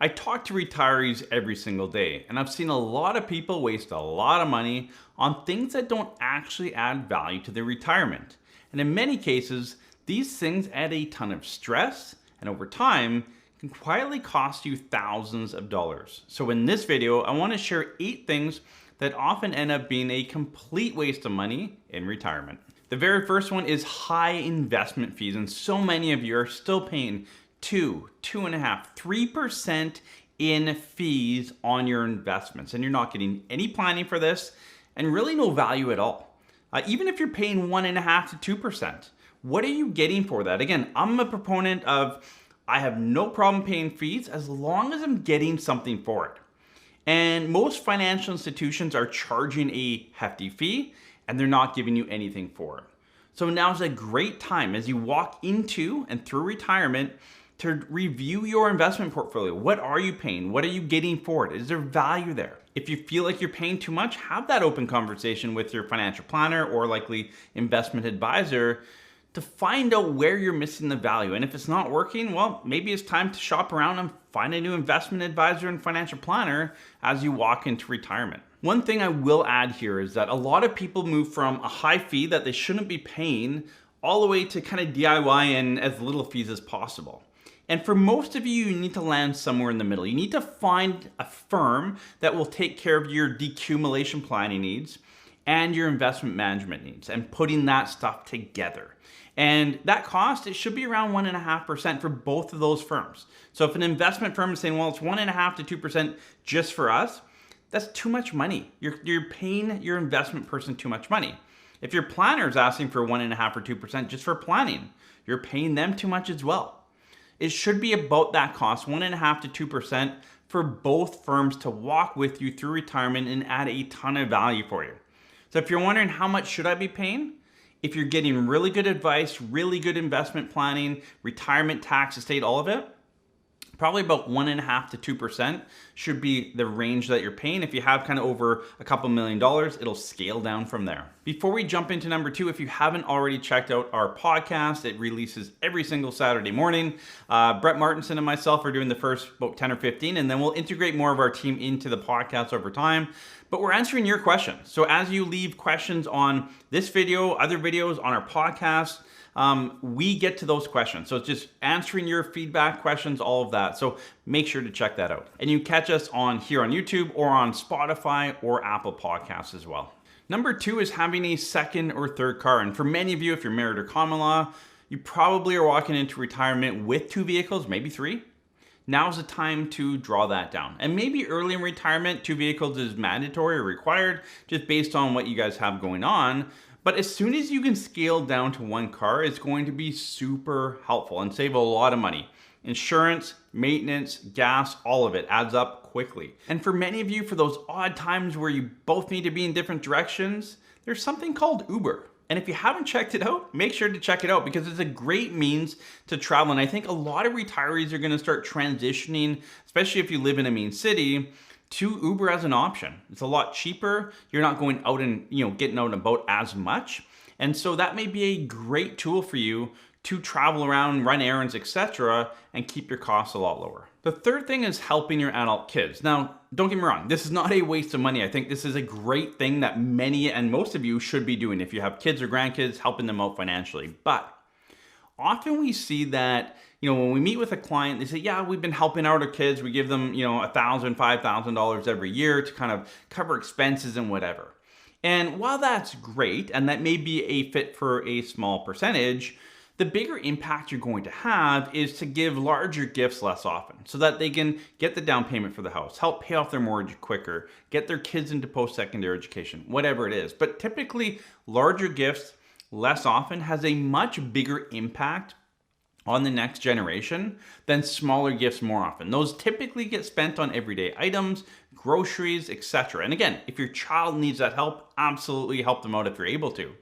I talk to retirees every single day, and I've seen a lot of people waste a lot of money on things that don't actually add value to their retirement. And in many cases, these things add a ton of stress, and over time, can quietly cost you thousands of dollars. So in this video, I want to share 8 things that often end up being a complete waste of money in retirement. The very first one is high investment fees, and so many of you are still paying 2.5, 3% in fees on your investments, and you're not getting any planning for this and really no value at all. Even if you're paying 1.5 to 2%, what are you getting for that? Again, I'm a proponent of I have no problem paying fees as long as I'm getting something for it. And most financial institutions are charging a hefty fee and they're not giving you anything for it. So now's a great time as you walk into and through retirement to review your investment portfolio. What are you paying? What are you getting for it? Is there value there? If you feel like you're paying too much, have that open conversation with your financial planner or likely investment advisor to find out where you're missing the value. And if it's not working, well, maybe it's time to shop around and find a new investment advisor and financial planner as you walk into retirement. One thing I will add here is that a lot of people move from a high fee that they shouldn't be paying all the way to kind of DIY and as little fees as possible. And for most of you, you need to land somewhere in the middle. You need to find a firm that will take care of your decumulation planning needs and your investment management needs and putting that stuff together. And that cost, it should be around 1.5% for both of those firms. So if an investment firm is saying, well, it's 1.5 to 2% just for us, that's too much money. You're paying your investment person too much money. If your planner is asking for 1.5 or 2% just for planning, you're paying them too much as well. It should be about that cost, 1.5 to 2% for both firms to walk with you through retirement and add a ton of value for you. So if you're wondering how much should I be paying, if you're getting really good advice, really good investment planning, retirement tax, estate, all of it, probably about 1.5 to 2% should be the range that you're paying. If you have kind of over a couple $1 million, it'll scale down from there. Before we jump into number 2, if you haven't already checked out our podcast, it releases every single Saturday morning. Brett Martinson and myself are doing the first about 10 or 15, and then we'll integrate more of our team into the podcast over time. But we're answering your questions. So as you leave questions on this video, other videos on our podcast, we get to those questions. So it's just answering your feedback questions, all of that. So make sure to check that out. And you can catch us here on YouTube or on Spotify or Apple Podcasts as well. Number 2 is having a second or third car. And for many of you, if you're married or common law, you probably are walking into retirement with 2 vehicles, maybe 3. Now's the time to draw that down. And maybe early in retirement, 2 vehicles is mandatory or required just based on what you guys have going on. But as soon as you can scale down to 1 car, it's going to be super helpful and save a lot of money. Insurance, maintenance, gas, all of it adds up quickly. And for many of you, for those odd times where you both need to be in different directions, there's something called Uber. And if you haven't checked it out, make sure to check it out because it's a great means to travel. And I think a lot of retirees are going to start transitioning, especially if you live in a main city, to Uber as an option. It's a lot cheaper. You're not going out and getting out and about as much. And so that may be a great tool for you to travel around, run errands, etc., and keep your costs a lot lower. The third thing is helping your adult kids. Now, don't get me wrong, this is not a waste of money. I think this is a great thing that many and most of you should be doing if you have kids or grandkids, helping them out financially. But often we see that, when we meet with a client, they say, yeah, we've been helping out our kids. We give them, $1,000, $5,000 every year to kind of cover expenses and whatever. And while that's great, and that may be a fit for a small percentage, the bigger impact you're going to have is to give larger gifts less often so that they can get the down payment for the house, help pay off their mortgage quicker, get their kids into post-secondary education, whatever it is. But typically, larger gifts less often has a much bigger impact on the next generation than smaller gifts more often. Those typically get spent on everyday items, groceries, etc. And again, if your child needs that help, absolutely help them out if you're able to.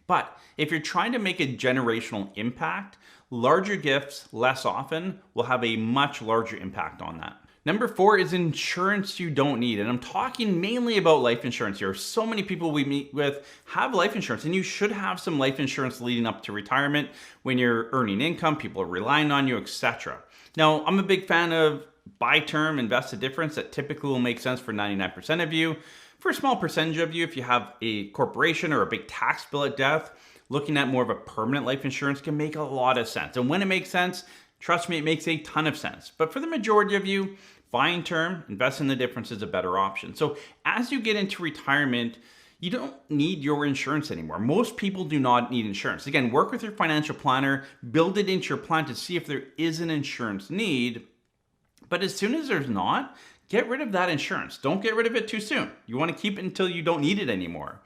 But if you're trying to make a generational impact, larger gifts less often will have a much larger impact on that. Number 4 is insurance you don't need. And I'm talking mainly about life insurance here. So many people we meet with have life insurance, and you should have some life insurance leading up to retirement when you're earning income, people are relying on you, etc. Now, I'm a big fan of buy term, invest the difference. That typically will make sense for 99% of you. For a small percentage of you, if you have a corporation or a big tax bill at death, looking at more of a permanent life insurance can make a lot of sense. And when it makes sense, trust me, it makes a ton of sense. But for the majority of you, buying term, investing the difference is a better option. So as you get into retirement, you don't need your insurance anymore. Most people do not need insurance. Again, work with your financial planner, build it into your plan to see if there is an insurance need. But as soon as there's not, get rid of that insurance. Don't get rid of it too soon. You want to keep it until you don't need it anymore.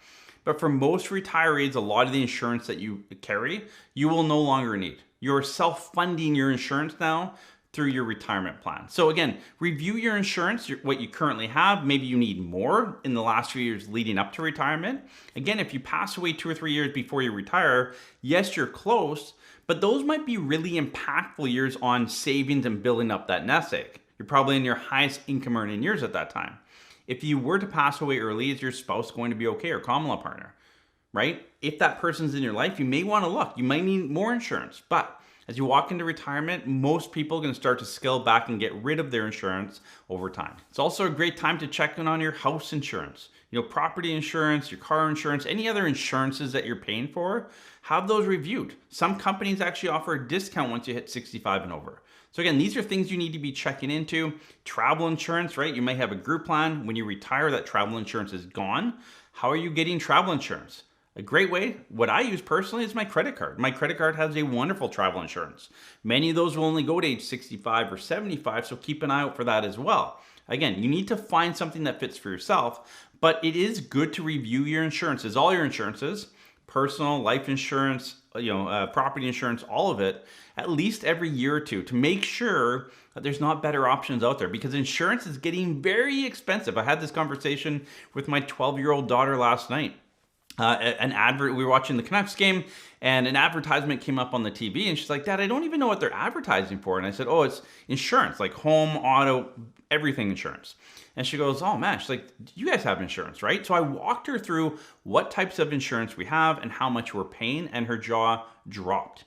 But for most retirees, a lot of the insurance that you carry, you will no longer need. You're self-funding your insurance now through your retirement plan. So again, review your insurance, what you currently have. Maybe you need more in the last few years leading up to retirement. Again, if you pass away 2 or 3 years before you retire, yes, you're close, but those might be really impactful years on savings and building up that nest egg. You're probably in your highest income earning years at that time. If you were to pass away early, is your spouse going to be okay, or common law partner, right? If that person's in your life, you may want to look. You might need more insurance, but as you walk into retirement, most people are going to start to scale back and get rid of their insurance over time. It's also a great time to check in on your house insurance, property insurance, your car insurance, any other insurances that you're paying for, have those reviewed. Some companies actually offer a discount once you hit 65 and over. So again, these are things you need to be checking into. Travel insurance, right? You may have a group plan. When you retire, that travel insurance is gone. How are you getting travel insurance? A great way, what I use personally, is my credit card. My credit card has a wonderful travel insurance. Many of those will only go to age 65 or 75, so keep an eye out for that as well. Again, you need to find something that fits for yourself, but it is good to review your insurances, all your insurances, personal, life insurance, property insurance, all of it, at least every year or two, to make sure that there's not better options out there, because insurance is getting very expensive. I had this conversation with my 12-year-old daughter last night. We were watching the Canucks game, and an advertisement came up on the TV, and she's like, "Dad, I don't even know what they're advertising for." And I said, "Oh, it's insurance, like home, auto, everything insurance." And she goes, "Oh man," she's like, "You guys have insurance, right?" So I walked her through what types of insurance we have and how much we're paying, and her jaw dropped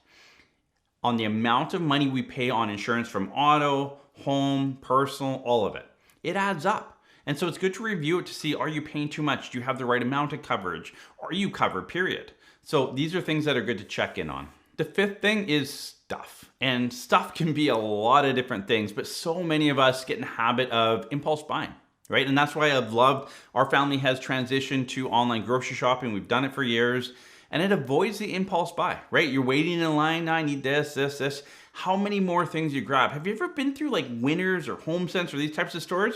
on the amount of money we pay on insurance, from auto, home, personal, all of it. It adds up. And so it's good to review it to see, are you paying too much? Do you have the right amount of coverage? Are you covered, period? So these are things that are good to check in on. The fifth thing is stuff. And stuff can be a lot of different things, but so many of us get in the habit of impulse buying, right? And that's why our family has transitioned to online grocery shopping. We've done it for years, and it avoids the impulse buy, right? You're waiting in line, I need this. How many more things you grab? Have you ever been through like Winners or HomeSense or these types of stores?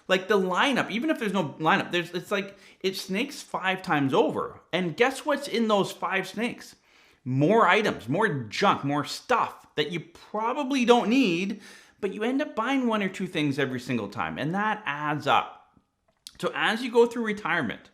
Like the lineup, even if there's no lineup, it's like it snakes 5 times over. And guess what's in those 5 snakes? More items, more junk, more stuff that you probably don't need, but you end up buying 1 or 2 things every single time, and that adds up. So as you go through retirement,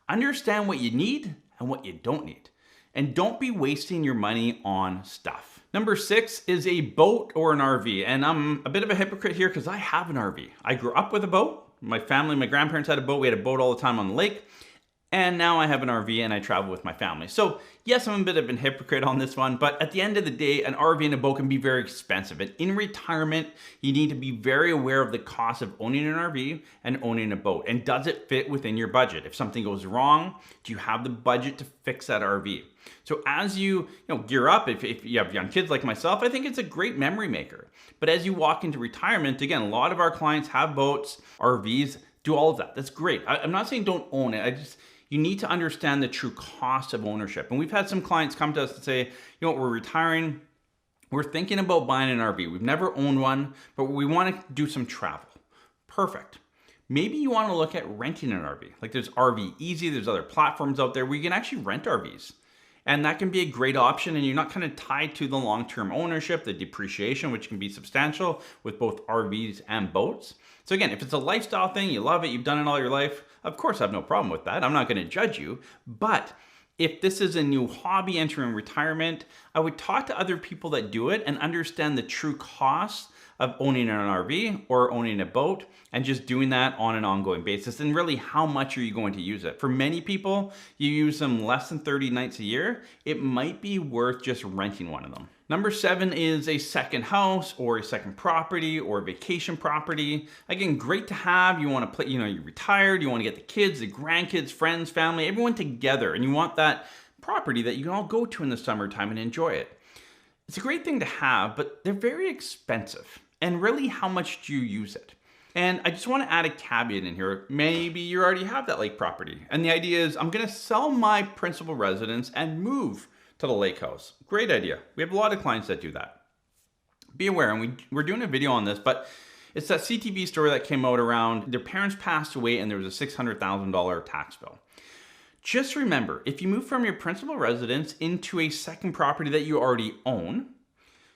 understand what you need and what you don't need, and don't be wasting your money on stuff. Number 6 is a boat or an RV. And I'm a bit of a hypocrite here because I have an RV. I grew up with a boat. My family, my grandparents had a boat. We had a boat all the time on the lake. And now I have an RV and I travel with my family. So yes, I'm a bit of a hypocrite on this one, but at the end of the day, an RV and a boat can be very expensive. And in retirement, you need to be very aware of the cost of owning an RV and owning a boat. And does it fit within your budget? If something goes wrong, do you have the budget to fix that RV? So as you gear up, if you have young kids like myself, I think it's a great memory maker. But as you walk into retirement, again, a lot of our clients have boats, RVs, do all of that. That's great. I'm not saying don't own it. You need to understand the true cost of ownership. And we've had some clients come to us and say, we're retiring. We're thinking about buying an RV. We've never owned one, but we want to do some travel. Perfect. Maybe you want to look at renting an RV. Like there's RV Easy, there's other platforms out there where you can actually rent RVs. And that can be a great option, and you're not kind of tied to the long-term ownership, the depreciation, which can be substantial with both RVs and boats. So again, if it's a lifestyle thing, you love it, you've done it all your life, of course I have no problem with that. I'm not going to judge you. But if this is a new hobby entering retirement, I would talk to other people that do it and understand the true costs of owning an RV or owning a boat and just doing that on an ongoing basis. And really, how much are you going to use it? For many people, you use them less than 30 nights a year. It might be worth just renting one of them. Number 7 is a second house or a second property or vacation property. Again, great to have. You want to play, you're retired, you want to get the kids, the grandkids, friends, family, everyone together, and you want that property that you can all go to in the summertime and enjoy it. It's a great thing to have, but they're very expensive. And really, how much do you use it? And I just want to add a caveat in here. Maybe you already have that lake property. And the idea is, I'm going to sell my principal residence and move to the lake house. Great idea. We have a lot of clients that do that. Be aware, and we're doing a video on this, but it's that CTV story that came out around their parents passed away and there was a $600,000 tax bill. Just remember, if you move from your principal residence into a second property that you already own,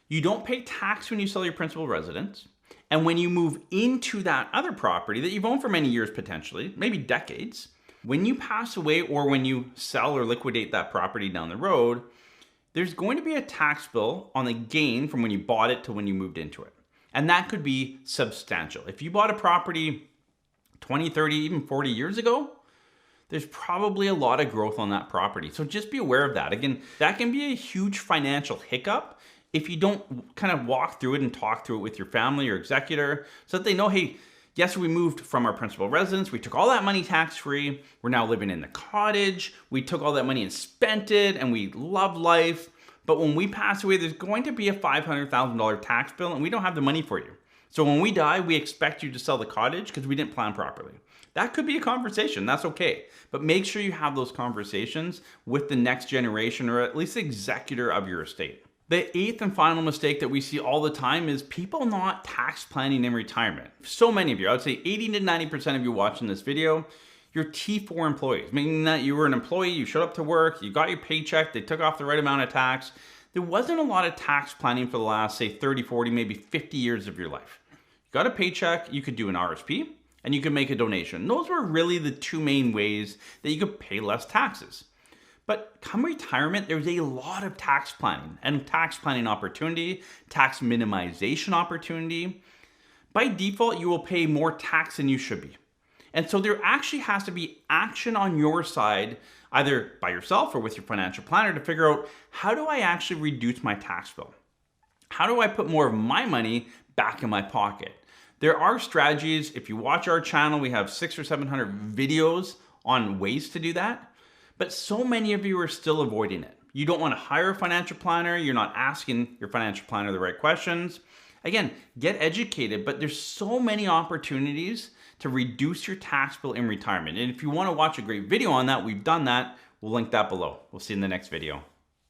you don't pay tax when you sell your principal residence. And when you move into that other property that you've owned for many years potentially, maybe decades, when you pass away or when you sell or liquidate that property down the road, there's going to be a tax bill on the gain from when you bought it to when you moved into it. And that could be substantial. If you bought a property 20, 30, even 40 years ago, there's probably a lot of growth on that property. So just be aware of that. Again, that can be a huge financial hiccup if you don't kind of walk through it and talk through it with your family or executor so that they know, hey, yes, we moved from our principal residence. We took all that money tax-free. We're now living in the cottage. We took all that money and spent it, and we love life. But when we pass away, there's going to be a $500,000 tax bill, and we don't have the money for you. So when we die, we expect you to sell the cottage because we didn't plan properly. That could be a conversation. That's okay. But make sure you have those conversations with the next generation or at least the executor of your estate. The 8th and final mistake that we see all the time is people not tax planning in retirement. So many of you, I would say 80 to 90% of you watching this video, you're T4 employees, meaning that you were an employee, you showed up to work, you got your paycheck, they took off the right amount of tax. There wasn't a lot of tax planning for the last, say, 30, 40, maybe 50 years of your life. You got a paycheck, you could do an RSP, and you could make a donation. Those were really the two main ways that you could pay less taxes. But come retirement, there's a lot of tax planning and tax planning opportunity, tax minimization opportunity. By default, you will pay more tax than you should be. And so there actually has to be action on your side, either by yourself or with your financial planner, to figure out, how do I actually reduce my tax bill? How do I put more of my money back in my pocket? There are strategies. If you watch our channel, we have 600 or 700 videos on ways to do that. But so many of you are still avoiding it. You don't want to hire a financial planner. You're not asking your financial planner the right questions. Again, get educated, but there's so many opportunities to reduce your tax bill in retirement. And if you want to watch a great video on that, we've done that. We'll link that below. We'll see you in the next video.